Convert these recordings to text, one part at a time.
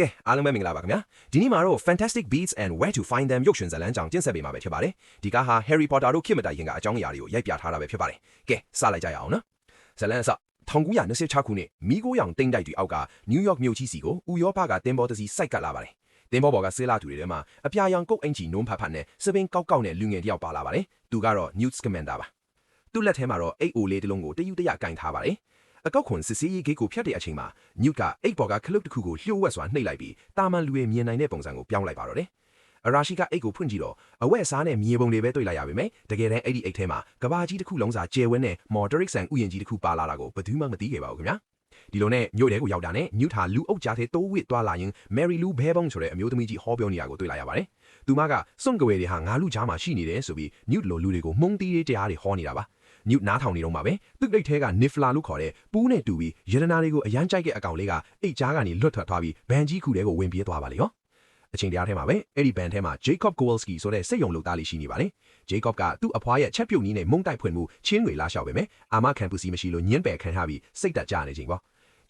ကဲအားလုံးပဲမင်္ဂလာပါခင်ဗျာဒီနေ့မှာတော့ Fantastic Beasts and Where to Find Them ရုပ်ရှင်ဇာတ်လမ်းကြောင်းကျင့်ဆက်ပေးမှာပဲဖြစ်ပါတယ်ဒီကားဟာ Harry Potter တို့ခေတ်မတိုင်ခင်ကအကြောင်းအရာတွေကိုရိုက်ပြထားတာပဲဖြစ်ပါတယ်ကဲစလိုက်ကြရအောင်နော်ဇာတ်လမ်းအစ1926ခုနှစ်မီးကိုရောင်တိမ်တိုက်တွေအောက်ကနယူးယောက်မြို့ကြီးစီကိုဥရောပကတင်ပေါ်တစီစိုက်ကပ်လာပါတယ်တင်ပေါ်ပေါ်ကဆေးလာသူတွေထဲမှာအပြာရောင်ကုတ်အင်ချီနုံးဖတ်ဖတ်နဲ့စပင်းကောက်ကောက်နဲ့လူငယ်တယောက်ပါလာပါတယ်သူကတော့ Newt Scamander ပါသူ့လက်ထဲမှာတော့အိတ်အိုလေးတစ်လုံးကိုတယူတရကင်ထားပါတယ်အကောက်ခွန်စစ်စေးရေးဂိတ်ကိုဖျက်တဲ့အချိန်မှာညုကအိတ်ပေါ်ကခလုတ်တစ်ခုကိုလျှို့ဝှက်စွာနှိပ်လိုက်ပြီးတာမန်လူတွေမြင်နိုင်တဲ့ပုံစံကိုပြောင်းလိုက်ပါတော့တယ်။အရာရှိကအိတ်ကိုဖွင့်ကြည့်တော့အဝက်အစားနဲ့မြေပုံတွေပဲတွေ့လိုက်ရပါမယ်။တကယ်တမ်းအဲ့ဒီအိတ်ထဲမှာကဘာကြီးတစ်ခုလုံးစာကျဲဝဲနဲ့မော်ဒရစ်ဆန်ဥယျာဉ်ကြီးတစ်ခုပါလာတာကိုဘယ်သူမှမသိခဲ့ပါဘူးခင်ဗျာ။ဒီလိုနဲ့မြို့ထဲကိုရောက်တာနဲ့ညုထာလူအုပ်ကြားထဲတိုးဝစ်သွားလာရင်မယ်ရီလူဘဲဘုံဆိုတဲ့အမျိုးသမီးကြီးဟောပြောနေတာကိုတွေ့လိုက်ရပါတယ်။သူမကစွန့်ကြွယ်တွေဟာငါလူကြားမှာရှိနေတယ်ဆိုပြီးညုလိုလူတွေကိုမှုံတီးရေးတရားတွေဟောနေတာပါ။ညုနားထောင်နေတော့မှာပဲသူ့အိတ်ထဲက Niffler လို့ခေါ်တဲ့ပူးနဲ့တူပြီးရတနာတွေကိုအရန်ကြိုက်တဲ့အကောင်လေးကအိတ်ကြားကနေလွတ်ထွက်သွားပြီးဘန်ကြီးခုထဲကိုဝင်ပြေးသွားပါလေရောအချိန်တရားထဲမှာပဲအဲ့ဒီဘန်ထဲမှာ Jacob Kowalski ဆိုတဲ့စိတ်ယုံလုပ်သားလေးရှိနေပါလေ Jacob ကသူ့အဖွားရဲ့ချက်ပြုတ်နီးနဲ့မုံတိုက်ဖွင့်မှုချင်းတွေလာလျှောက်ပဲမယ်အာမခံပူစီမရှိလို့ညင်းပယ်ခံထားပြီးစိတ်တက်ကြနေချိန်ပေါ့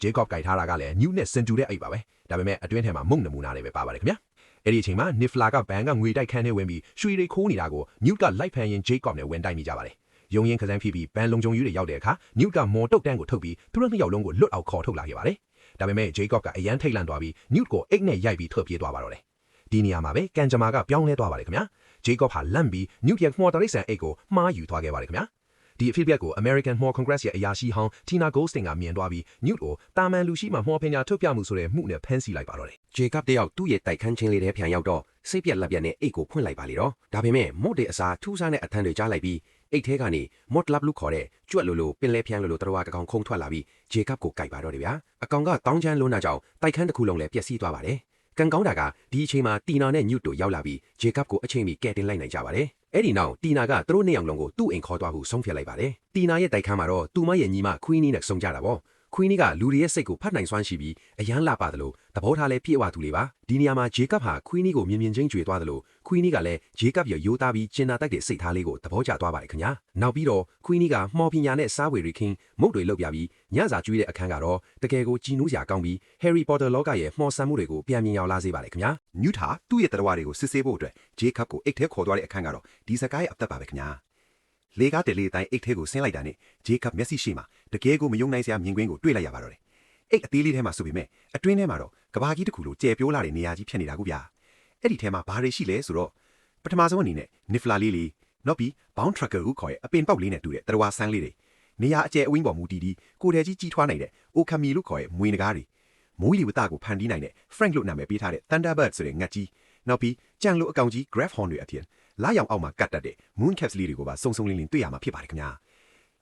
Jacob ကြိုက်ထားတာကလည်းညုနဲ့စင်တူတဲ့အိတ်ပါပဲဒါပေမဲ့အတွင်းထဲမှာမုံနမူနာတွေပဲပါပါတယ်ခင်ဗျာအဲ့ဒီအချိန်မှာ Niffler ကဘန်ကငွေတိုက်ခန်းထဲဝင်ပြီးရွှေတွေခိုးနေတာကိုညုကလိုက်ဖမ်းရင် Jacob နဲ့ဝင်တိုက်မိကြပါတယ်ရုံရင်ခစန်းဖြစ်ပြီးဘန်လုံကြုံယူတွေရောက်တဲ့အခါညုကမော်တုတ်တန်းကိုထုတ်ပြီးသူတို့နှစ်ယောက်လုံးကိုလွတ်အောင်ခေါ်ထုတ်လာခဲ့ပါတယ်။ဒါပေမဲ့ Jacob ကအရန်ထိတ်လန့်သွားပြီးညုကိုအိတ်နဲ့ရိုက်ပြီးထွက်ပြေးသွားပါတော့တယ်။ဒီနေရာမှာပဲကန်ဂျမာကပြောင်းလဲသွားပါတယ်ခင်ဗျာ။ Jacob ဟာလန့်ပြီးညုရဲ့မော်တရိတ်ဆန်အိတ်ကိုမှားယူသွားခဲ့ပါတယ်ခင်ဗျာ။ဒီအဖြစ်အပျက်ကို American Mall Congress ရဲ့အရာရှိဟောင်း Tina Goldstein ကမြင်သွားပြီးညုကိုတာမန်လူရှိမှမော်ပညာထုတ်ပြမှုဆိုတဲ့မှုနဲ့ဖမ်းဆီးလိုက်ပါတော့တယ်။ Jacob တယောက်သူ့ရဲ့တိုက်ခန်းချင်းလေးထဲပြန်ရောက်တော့စိတ်ပြက်လက်ပြက်နဲ့အိတ်ကိုဖွင့်လိုက်ပါလေတော့ဒါပေမဲ့မို့တဲ့အစားထူးဆန်းတဲ့အထမ်းတွေကြားလိုက်ပြီးအိတ်ထဲကနေမော့တလပ်လို့ခေါ်တဲ့ကြွက်လိုလိုပင်လဲဖျန်းလိုလိုတရဝါကောင်ခုံထွက်လာပြီး Jacob ကိုကြိုက်ပါတော့တယ်ဗျာအကောင်ကတောင်းချမ်းလုံးနာကြောင့်တိုက်ခန်းတစ်ခုလုံးလည်းပျက်စီးသွားပါတယ်ကံကောင်းတာကဒီအချိန်မှာတီနာနဲ့ညွတ်တို့ရောက်လာပြီး Jacob ကိုအချိန်မီကဲတင်လိုက်နိုင်ကြပါတယ်အဲ့ဒီနောက်တီနာကသူတို့နှစ်ယောက်လုံးကိုသူ့အိမ်ခေါ်သွားဖို့ဆုံးဖြတ်လိုက်ပါတယ်တီနာရဲ့တိုက်ခန်းမှာတော့သူမရဲ့ညီမ Queenie နဲ့ဆုံကြတာပေါ့Queenie ကလူတွေရဲ့စိတ်ကိုဖတ်နိုင်စွမ်းရှိပြီးအရန်လာပါတယ်လို့သဘောထားလဲပြည့်ဝသူလေးပါဒီနေရာမှာ Jacob ဟာ Queenie ကိုမြင်မြင်ချင်းကြွေသွားတယ်လို့ Queenie ကလည်း Jacob ရဲ့ရိုးသားပြီးကျင်နာတိုက်တဲ့စိတ်ထားလေးကိုသဘောကျသွားပါတယ်ခင်ဗျာနောက်ပြီးတော့ Queenie ကမော်ပညာနဲ့စားဝေရီခင်းမုတ်တွေလုပ်ပြပြီးညစာကျွေးတဲ့အခန်းကတော့တကယ်ကိုကြည်နူးစရာကောင်းပြီး Harry Potter လောကရဲ့မှော်ဆန်းမှုတွေကိုပြန်မြင်ရောက်လာစေပါတယ်ခင်ဗျာညူထာသူ့ရဲ့တရားတွေကိုစစ်ဆေးဖို့အတွက် Jacob ကိုအိတ်ထဲခေါ်သွားတဲ့အခန်းကတော့ဒီစကားရဲ့အသက်ပါပဲခင်ဗျာလေကားတလေတိုင်းအိတ်ထဲကိုဆင်းလိုက်တာနဲ့ Jacob မျက်စိရှိမှတကယ်ကိုမယုံနိုင်စရာမြင်ကွင်းကိုတွေ့လိုက်ရပါတော့တယ်အိတ်အသေးလေးထဲမှာဆိုပေမဲ့အတွင်းထဲမှာတော့ကဘာကြီးတစ်ခုလိုကျဲပြိုးလာတဲ့နေရာကြီးဖြစ်နေတာကူဗျာအဲ့ဒီထဲမှာဘာတွေရှိလဲဆိုတော့ပထမဆုံးအနေနဲ့ Niffler လေးနောက်ပြီး Bound Trucker ကိုခေါ်ရဲ့အပင်ပေါက်လေးနဲ့တူတဲ့တရဝါဆန်းလေးတွေနေရာအကျယ်အဝင်းပေါ်မူတည်ပြီးကိုယ်တည်းကြီးထွားနိုင်တဲ့ Okami လို့ခေါ်ရဲ့မွေးနဂါးတွေမိုးလီဝတကိုဖန်တီးနိုင်တဲ့ Frank လို့နာမည်ပေးထားတဲ့ Thunderbird ဆိုတဲ့ငှက်ကြီးနောက်ပြီးကြံလို့အကောင်ကြီး Graf Horn တွေအပြင်လာရောင်အောက်မှာကတ်တက်တဲ့ Moon Caps လေးတွေကိုပါစုံစုံလင်းလင်းတွေ့ရမှာဖြစ်ပါတယ်ခင်ဗျာ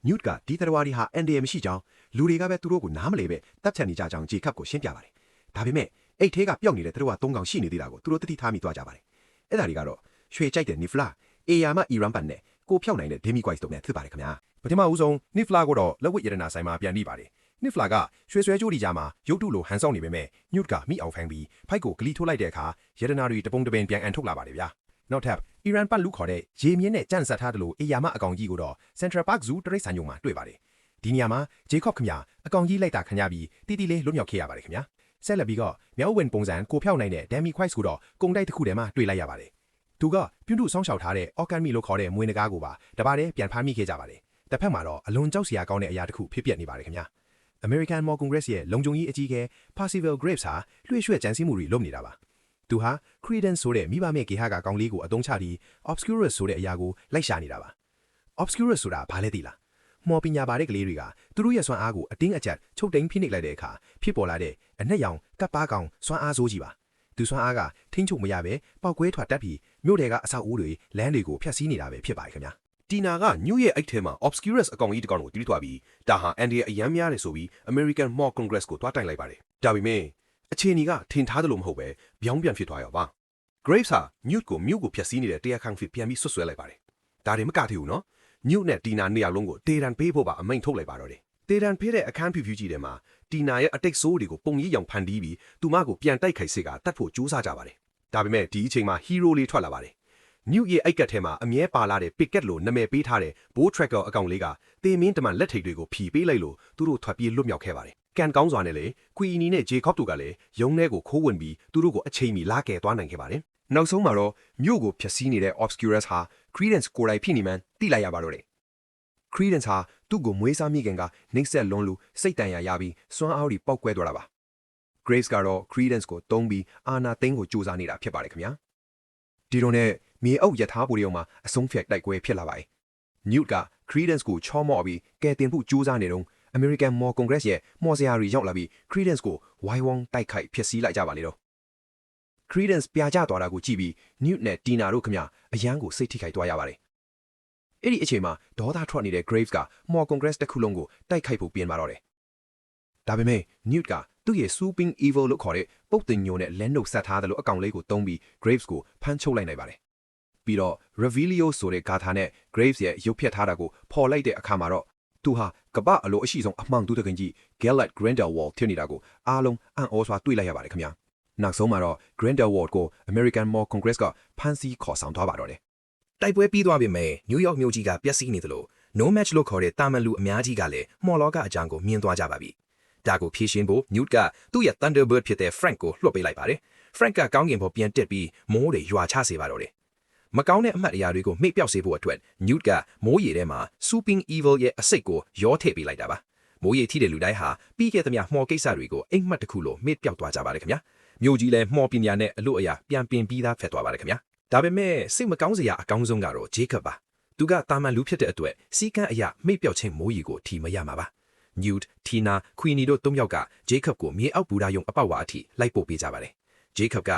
Newt ကဒီတရားဝါဒီဟာအန်ဒီယမရှိကြောင်းလူတွေကပဲသူတို့ကိုနားမလဲပဲတပ်ဖြတ်နေကြကြောင်း Jacob ကိုရှင်းပြပါတယ်။ဒါပေမဲ့အိတ်ထဲကပျောက်နေတဲ့တရားဝါ၃ကောင်ရှိနေသေးတာကိုသူတို့တတိထားမိသွားကြပါတယ်။အဲ့ဒါတွေကတော့ရွှေကြိုက်တဲ့ Niffler အေယာမ Iran ပတ်နဲ့ကိုဖြောက်နိုင်တဲ့ Demiguise တို့နဲ့ဖြစ်ပါတယ်ခင်ဗျာပထမဦးဆုံး Niffler ကိုတော့လက်ဝတ်ရတနာဆိုင်မှာပြန်ပြီးပါတယ် Niffler ကရွှေဆွဲကြိုးဒီကြားမှာရုပ်တုလိုဟန်ဆောင်နေပေမဲ့ Newt ကမိအောင်ဖမ်းပြီးဖိုက်ကိုဂလီထိုးလိုက်တဲ့အခါရတနာတွေတပုံတပင်ပြန်အန်ထုတ်လာပါတယ်ဗျာနောက်ထပ် Iran ပတ်လူခေါ်တဲ့ရေမြင့်နဲ့ကြန့်ဆက်ထားတယ်လို့အေယာမအကောင်ကြီးကိုတော့ Central Park Zoo တရိတ်ဆန်ယုံမှာတွေ့ပါတယ်ဒီနေရာမှာ Jacob ခင်ဗျာအကောင်ကြီးလိုက်တာခံရပြီးတီတီလေးလွတ်မြောက်ခဲ့ရပါတယ်ခင်ဗျာဆက်လက်ပြီးတော့မြောက်ဝင်ပုံစံကိုဖြောက်နိုင်တဲ့ Demiguise ကိုတော့ကုံတိုက်တစ်ခုထဲမှာတွေ့လိုက်ရပါတယ်သူကပြုံးတုဆောင်းလျှောက်ထားတဲ့ Okami လို့ခေါ်တဲ့မွေးနဂါးကိုပါတပါးတည်းပြန်ဖမ်းမိခဲ့ကြပါတယ်တစ်ဖက်မှာတော့အလွန်ကြောက်စရာကောင်းတဲ့အရာတစ်ခုဖြစ်ပျက်နေပါတယ်ခင်ဗျာ American Mall Congress ရဲ့လုံခြုံရေးအကြီးအကဲ Percival Graves ဟာလွှဲရွှဲ့ကြံစည်မှုတွေလုပ်နေတာပါသူဟာ Credence ဆိုတဲ့မိဘမဲ့ဂေဟကကောင်လေးကိုအသုံးချပြီး Obscurus ဆိုတဲ့အရာကိုလိုက်ရှာနေတာပါ Obscurus ဆိုတာဘာလဲသိလားမော်ပညာပါတဲ့ကလေးတွေကသူတို့ရဲ့စွမ်းအားကိုအတင်းအကျပ်ချုပ်တိန်ဖိနှိပ်လိုက်တဲ့အခါဖြစ်ပေါ်လာတဲ့အနက်ရောင်ကပ်ပါကောင်စွမ်းအားစိုးကြီးပါသူစွမ်းအားကထိန်းချုပ်မရပဲပောက်ကွဲထွက်တက်ပြီးမြို့တွေကအဆောက်အဦတွေလမ်းတွေကိုဖျက်ဆီးနေတာပဲဖြစ်ပါတယ်ခင်ဗျာတီနာကညူရဲ့အိတ်ထဲမှာ Obscurus အကောင်ကြီးတစ်ကောင်ကိုတီးထွားပြီးဒါဟာအန်ဒီရဲ့အရန်များတယ်ဆိုပြီး American Mall Congress ကိုတွားတိုင်လိုက်ပါတယ်ဒါပေမဲ့အခြေအနေကထင်ထားသလိုမဟုတ်ပဲပြောင်းပြန်ဖြစ်သွားရောပါ Graves ဟာ Newt ကိုမြို့ကိုဖျက်ဆီးနေတဲ့တရားခံဖြစ်ပြန်ပြီးဆွဆွဲလိုက်ပါတယ်ဒါတွေမကသေးဘူးနော်Newt နဲ့တီနာနှစ်ယောက်လုံးကိုတေတန်ပေးဖို့ပါအမိန့်ထုတ်လိုက်ပါတော့တယ်တေတန်ပေးတဲ့အခန်းဖြူဖြူကြီးထဲမှာတီနာရဲ့အတိတ်ဆိုးတွေကိုပုံရိပ်ရောင်ဖန်တီးပြီးသူမကိုပြန်တိုက်ခိုက်စေကတတ်ဖို့ကြိုးစားကြပါတယ်ဒါပေမဲ့ဒီအချိန်မှာ hero လေးထွက်လာပါတယ်Newt ရဲ့အိတ်ကတ်ထဲမှာအမြဲပါလာတဲ့ Picket လို့နာမည်ပေးထားတဲ့ Bow Tracker အကောင်လေးကတေမင်းတမန်လက်ထိပ်တွေကိုဖြီးပေးလိုက်လို့သူတို့ထွက်ပြေးလွတ်မြောက်ခဲ့ပါတယ် ကန်ကောင်းစွာနဲ့လေကွီနီနဲ့ဂျေကော့တို့ကလည်းရုံးထဲကိုခိုးဝင်ပြီးသူတို့ကိုအချိန်မီလာကဲသွားနိုင်ခဲ့ပါတယ်နောက်ဆုံးမှာတော့မြို့ကိုဖျက်ဆီးနေတဲ့ Obscurus ဟာ Credence ကိုယ်တိုင်ဖြစ်နေမှန်းသိလိုက်ရပါတော့တယ် Credence ဟာသူ့ကိုမွေးစားမိခင်ကနှိမ့်ဆက်လွန်လူစိတ်တန်ရာရပြီးစွမ်းအားတွေပောက်ကွဲသွားတာပါ Grace ကတော့ Credence ကိုတုံးပြီးအာနာသိန်းကိုစူးစမ်းနေတာဖြစ်ပါတယ်ခင်ဗျာဒီတော့နဲ့မြေအုပ်ရထားပူရုံမှာအဆုံးဖြတ်တိုက်ပွဲဖြစ်လာပါတယ် Newt က Credence ကိုချောမော့ပြီးကဲတင်ဖို့စူးစမ်းနေတော့ American Mall Congress ရဲ့မော်စရာတွေရောက်လာပြီး Credence ကိုဝိုင်းဝန်းတိုက်ခိုက်ဖျက်ဆီးလိုက်ကြပါလေတော့ Credence ပြာကျသွားတာကိုကြည့်ပြီး Newt နဲ့ Tina တို့ခင်ဗျအရန်ကိုစိတ်ထိခိုက်သွားရပါတယ်အဲ့ဒီအချိန်မှာဒေါသထွက်နေတဲ့ Graves က Mall Congress တစ်ခုလုံးကိုတိုက်ခိုက်ဖို့ပြင်ပါတော့တယ်ဒါပေမဲ့ Newt ကသူ့ရဲ့ Swooping Evil လို့ခေါ်တဲ့ပုတ်တင်ညိုနဲ့လက်နှုတ်ဆက်ထားတယ်လို့အကောင်လေးကိုတုံးပြီး Graves ကိုဖမ်းချုပ်လိုက်နိုင်ပါတယ်ပြီးတော့ Revelio ဆိုတဲ့ဂါထာနဲ့ Graves ရဲ့ရုပ်ဖြတ်ထားတာကိုဖော်လိုက်တဲ့အခါမှာတော့သူဟာကပအလိုအရှိဆုံးအမှောင်တူတကင်ကြီး Gellert Grindelwald ထင်နေတာကိုအားလုံးအံ့ဩစွာတွေ့လိုက်ရပါတယ်ခင်ဗျာနောက်ဆုံးမှာတော့ Grindelwald ကို American Mall Congress ကဖမ်းဆီးခေါ်ဆောင်သွားပါတော့တယ်တိုက်ပွဲပြီးသွားပြီမဲ့နယူးယောက်မြို့ကြီးကပျက်စီးနေသလို no match လို့ခေါ်တဲ့တာမန်လူအများကြီးကလည်းမော်လောကအကြောင်းကိုမြင်သွားကြပါပြီဒါကိုဖြည့်ရှင်းဖို့ Newt ကသူ့ရဲ့ Thunderbird ဖြစ်တဲ့ Frank ကိုလွှတ်ပေးလိုက်ပါတယ် Frank ကကောင်းကင်ပေါ်ပြန်တက်ပြီးမိုးတွေရွာချစေပါတော့တယ်မကောင်းတဲ့အမှတ်အရာတွေကိုမိတ်ပြောက်စေဖို့အတွက် Newt ကမိုးရေထဲမှာ Swooping Evil ရဲ့အစိတ်ကိုရောထည့်ပေးလိုက်တာပါမိုးရေထိတဲ့လူတိုင်းဟာပြီးခဲ့သမျှမှော်ကိစ္စတွေကိုအိမ်မှတ်တစ်ခုလိုမိတ်ပြောက်သွားကြပါတယ်ခင်ဗျာမြို့ကြီးလည်းမှော်ပညာနဲ့အလို့အရာပြန်ပင်ပြီးသားဖက်သွားပါတယ်ခင်ဗျာဒါပေမဲ့စိတ်မကောင်းစရာအကောင်းဆုံးကတော့ Jacob ပါသူကတာမန်လူဖြစ်တဲ့အတွက်စီကန်းအရာမိတ်ပြောက်ချင်းမိုးရေကိုထီမရမှာပါ Newt, Tina, Queenie တို့၃ယောက်က Jacob ကိုမြေအောက်ဘူရာယုံအပေါက်ဝါအထိလိုက်ပို့ပေးကြပါတယ် Jacob က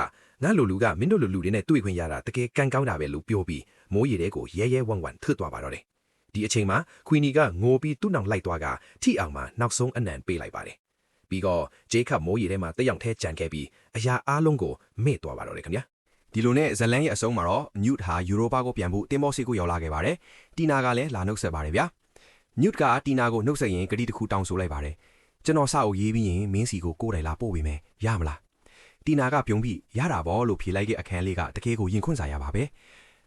ငါလူလူကမင်းတို့လူတွေနဲ့တွေ့ခွင့်ရတာတကယ်ကံကောင်းတာပဲလို့ပြောပြီးမိုးရေတဲကိုရဲရဲဝံ့ဝံ့ထွက်သွားပါတော့တယ်ဒီအချိန်မှာ Queenie ကငိုပြီးသူ့နောက်လိုက်သွားကထိအောင်မှနောက်ဆုံးအနံပေးလိုက်ပါတယ်ပြီးတော့ Jacob မိုးရေထဲမှာတက်ရောက်ထဲကြံခဲ့ပြီးအရာအားလုံးကိုမေ့သွားပါတော့တယ်ခင်ဗျာဒီလိုနဲ့ဇလန်ရဲ့အဆုံးမှာတော့ Newt ဟာယူရိုပါကိုပြန်ဖို့တင်မောစီကိုရောက်လာခဲ့ပါတယ်တီနာကလည်းလာနှုတ်ဆက်ပါတယ်ဗျာ Newt ကတီနာကိုနှုတ်ဆက်ရင်ဂတိတစ်ခုတောင်းဆိုလိုက်ပါတယ်ကျွန်တော်စအုပ်ရေးပြီးရင်မင်းစီကိုကိုယ်တိုင်လာပို့ပေးမယ်ရမလားတီနာကပြုံးပြီးရတာပေါ့လို့ဖြေလိုက်တဲ့အခန်းလေးကတကယ်ကိုရင်ခွန်းစားရပါပဲ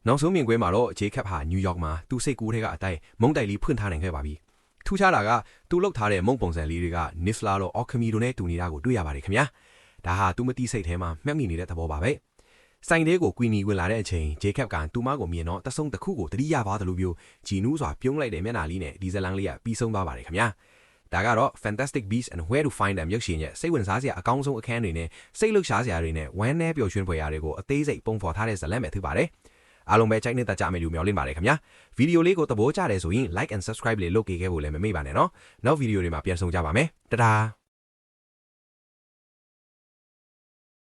နောက်ဆုံးမြင်ကွင်းမှာတော့ Jacob ဟာနယူးယောက်မှာသူ့စိတ်ကူးထဲကအတိုင်းမုံတိုက်လေးဖွင့်ထားနိုင်ခဲ့ပါပြီထူးခြားတာကသူလှုပ်ထားတဲ့မုံပုံစံလေးတွေက Nifla တို့ Alchemy တို့နဲ့တူနေတာကိုတွေ့ရပါတယ်ခင်ဗျာဒါဟာသူမသိစိတ်ထဲမှာမှတ်မိနေတဲ့သဘောပါပဲဆိုင်လေးကို Queenie ဝင်လာတဲ့အချိန် Jacob ကသူမကိုမြင်တော့တဆုံတစ်ခုကိုတတိယပါသလိုမျိုးဂျီနူးစွာပြုံးလိုက်တဲ့မျက်နှာလေးနဲ့ဒီဇလန်လေးကပြီးဆုံးသွားပါတယ်ခင်ဗျာဒါကတော့ Fantastic Beasts and Where to Find Them ရုပ်ရှင်ရဲ့စိတ်ဝင်စားစရာအကောင်းဆုံးအခန်းတွေနဲ့စိတ်လှုပ်ရှားစရာတွေနဲ့ဝမ်းနည်းပျော်ရွှင်ဖွယ်ရာတွေကိုအသေးစိတ်ပုံဖော်ထားတဲ့ဇာတ်လမ်းပဲဖြစ်ပါတယ်အားလုံးပဲကြိုက်နေတာကြမယ်လို့မျှော်လင့်ပါတယ်ခင်ဗျာဗီဒီယိုလေးကိုသဘောကျတယ်ဆိုရင် like and subscribe လေးလုပ်ပေးခဲ့ဖို့လည်းမမေ့ပါနဲ့နော်နောက်ဗီဒီယိုတွေမှာပြန်ဆုံကြပါမယ်တဒါ